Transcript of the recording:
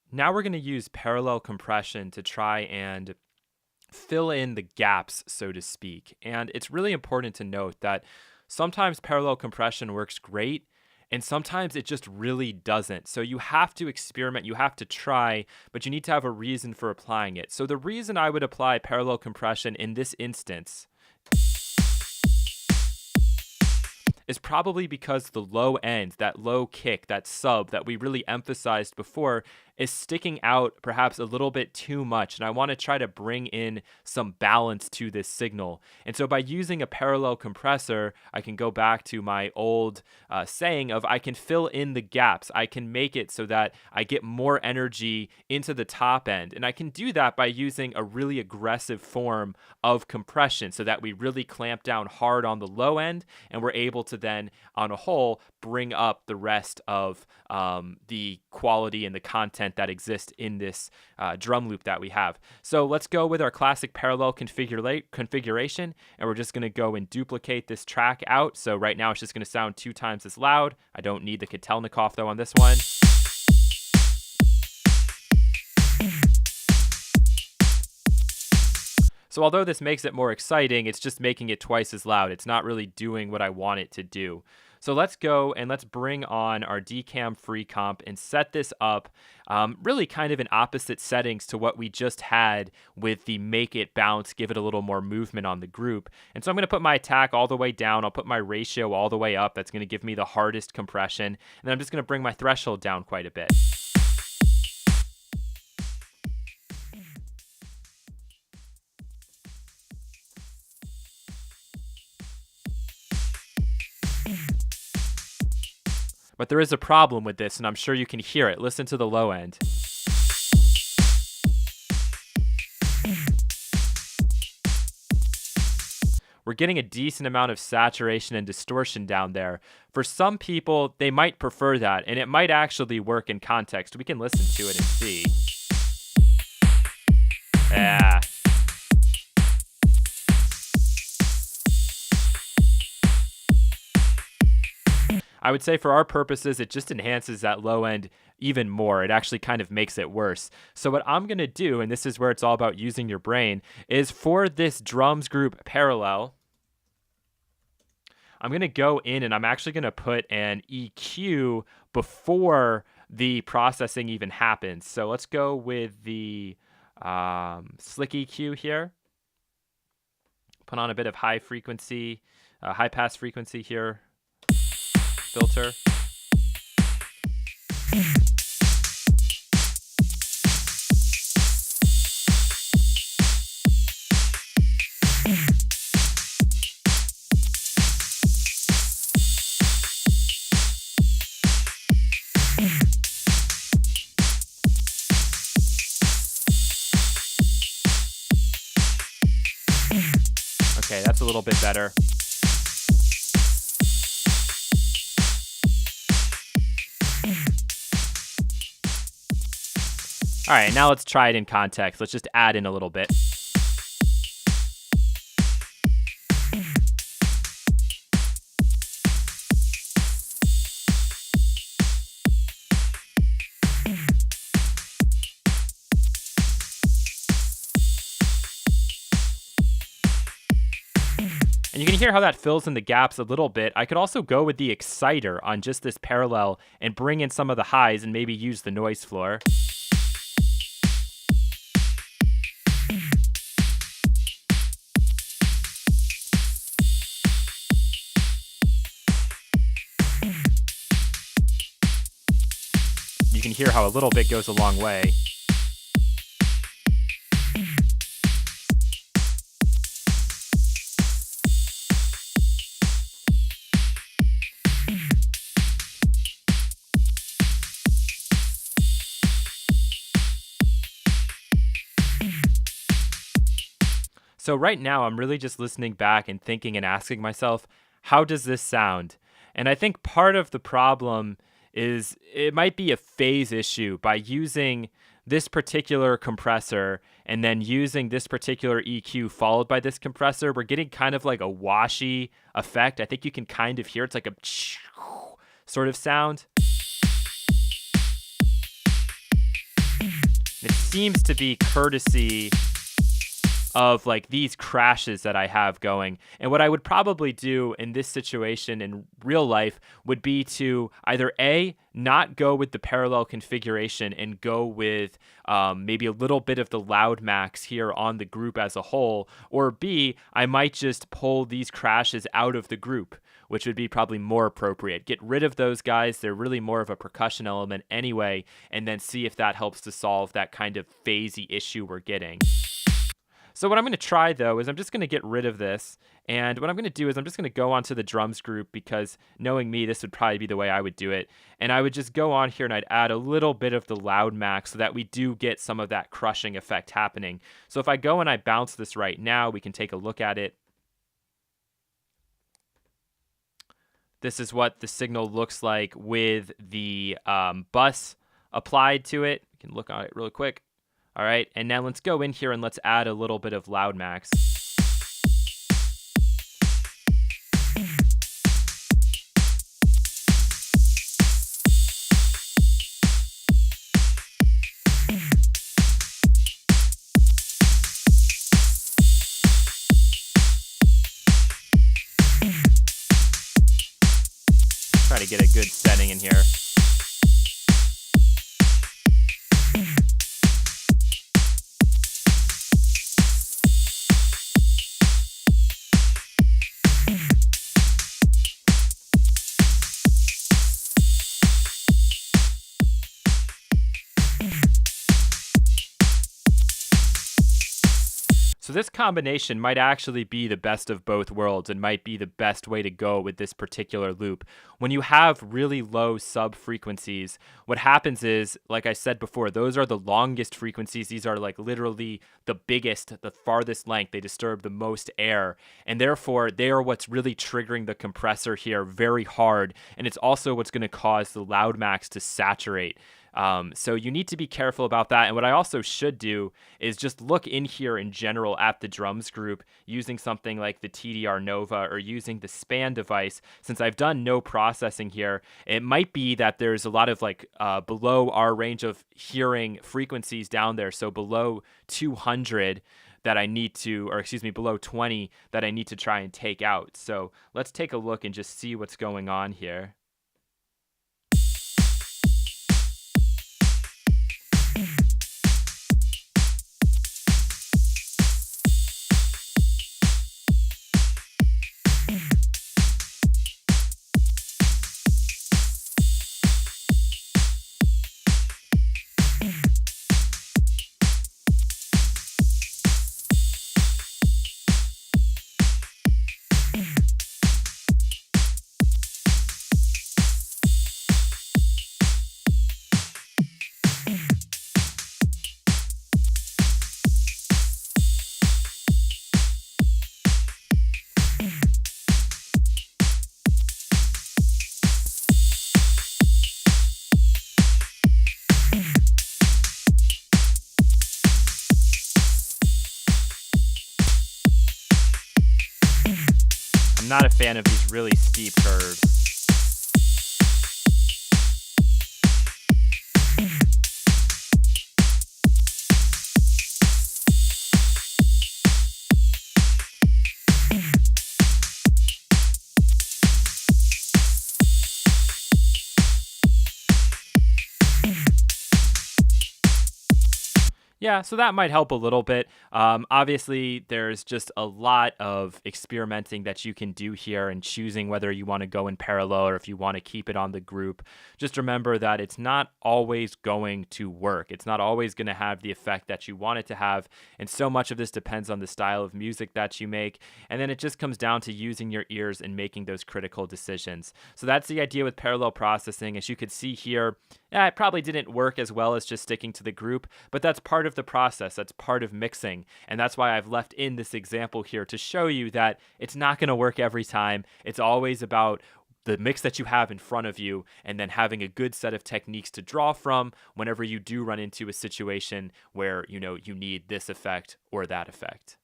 Now we're going to use parallel compression to try and fill in the gaps, so to speak. And it's really important to note that sometimes parallel compression works great and sometimes it just really doesn't. So you have to experiment, you have to try, but you need to have a reason for applying it. So the reason I would apply parallel compression in this instance is probably because the low end, that low kick, that sub that we really emphasized before, is sticking out perhaps a little bit too much. And I want to try to bring in some balance to this signal. And so by using a parallel compressor, I can go back to my old saying of I can fill in the gaps. I can make it so that I get more energy into the top end. And I can do that by using a really aggressive form of compression so that we really clamp down hard on the low end and we're able to then, on a whole, bring up the rest of the quality and the content that exists in this drum loop that we have. So let's go with our classic parallel configuration, and we're just going to go and duplicate this track out. So right now it's just going to sound 2 times as loud. I don't need the Kotelnikov though on this one. So although this makes it more exciting, it's just making it twice as loud. It's not really doing what I want it to do. So let's go and let's bring on our DCAM free comp and set this up really kind of in opposite settings to what we just had with the make it bounce, give it a little more movement on the group. And so I'm going to put my attack all the way down. I'll put my ratio all the way up. That's going to give me the hardest compression. And then I'm just going to bring my threshold down quite a bit. But there is a problem with this, and I'm sure you can hear it. Listen to the low end. We're getting a decent amount of saturation and distortion down there. For some people, they might prefer that, and it might actually work in context. We can listen to it and see. Yeah. I would say for our purposes, it just enhances that low end even more. It actually kind of makes it worse. So what I'm going to do, and this is where it's all about using your brain, is for this drums group parallel, I'm going to go in and I'm actually going to put an EQ before the processing even happens. So let's go with the slick EQ here. Put on a bit of high frequency, high pass frequency here. Filter. Okay, that's a little bit better. All right, now let's try it in context. Let's just add in a little bit. And you can hear how that fills in the gaps a little bit. I could also go with the exciter on just this parallel and bring in some of the highs and maybe use the noise floor. You can hear how a little bit goes a long way. So right now, I'm really just listening back and thinking and asking myself, how does this sound? And I think part of the problem is it might be a phase issue. By using this particular compressor and then using this particular EQ followed by this compressor, we're getting kind of like a washy effect. I think you can kind of hear it's like a sort of sound. seems to be courtesy of like these crashes that I have going. And what I would probably do in this situation in real life would be to either A, not go with the parallel configuration and go with maybe a little bit of the LoudMax here on the group as a whole, or B, I might just pull these crashes out of the group, which would be probably more appropriate. Get rid of those guys. They're really more of a percussion element anyway, and then see if that helps to solve that kind of phasey issue we're getting. So what I'm going to try, though, is I'm just going to get rid of this. And what I'm going to do is I'm just going to go onto the drums group, because knowing me, this would probably be the way I would do it. And I would just go on here and I'd add a little bit of the LoudMax so that we do get some of that crushing effect happening. So if I go and I bounce this right now, we can take a look at it. This is what the signal looks like with the bus applied to it. We can look at it really quick. All right, and now let's go in here and let's add a little bit of LoudMax. Try to get a good setting in here. So this combination might actually be the best of both worlds and might be the best way to go with this particular loop. When you have really low sub frequencies, what happens is, like I said before, those are the longest frequencies. These are like literally the biggest, the farthest length. They disturb the most air, and therefore they are what's really triggering the compressor here very hard. And it's also what's going to cause the LoudMax to saturate. So you need to be careful about that. And what I also should do is just look in here in general at the drums group using something like the TDR Nova or using the span device. Since I've done no processing here, it might be that there's a lot of like below our range of hearing frequencies down there. So below 200 that I need to, or excuse me, below 20 that I need to try and take out. So let's take a look and just see what's going on here. I'm not a fan of these really steep curves. Yeah, so that might help a little bit. Obviously, there's just a lot of experimenting that you can do here and choosing whether you want to go in parallel or if you want to keep it on the group. Just remember that it's not always going to work. It's not always going to have the effect that you want it to have. And so much of this depends on the style of music that you make. And then it just comes down to using your ears and making those critical decisions. So that's the idea with parallel processing. As you could see here, it probably didn't work as well as just sticking to the group, but that's part of the process. That's part of mixing. And that's why I've left in this example here to show you that it's not going to work every time. It's always about the mix that you have in front of you and then having a good set of techniques to draw from whenever you do run into a situation where, you need this effect or that effect.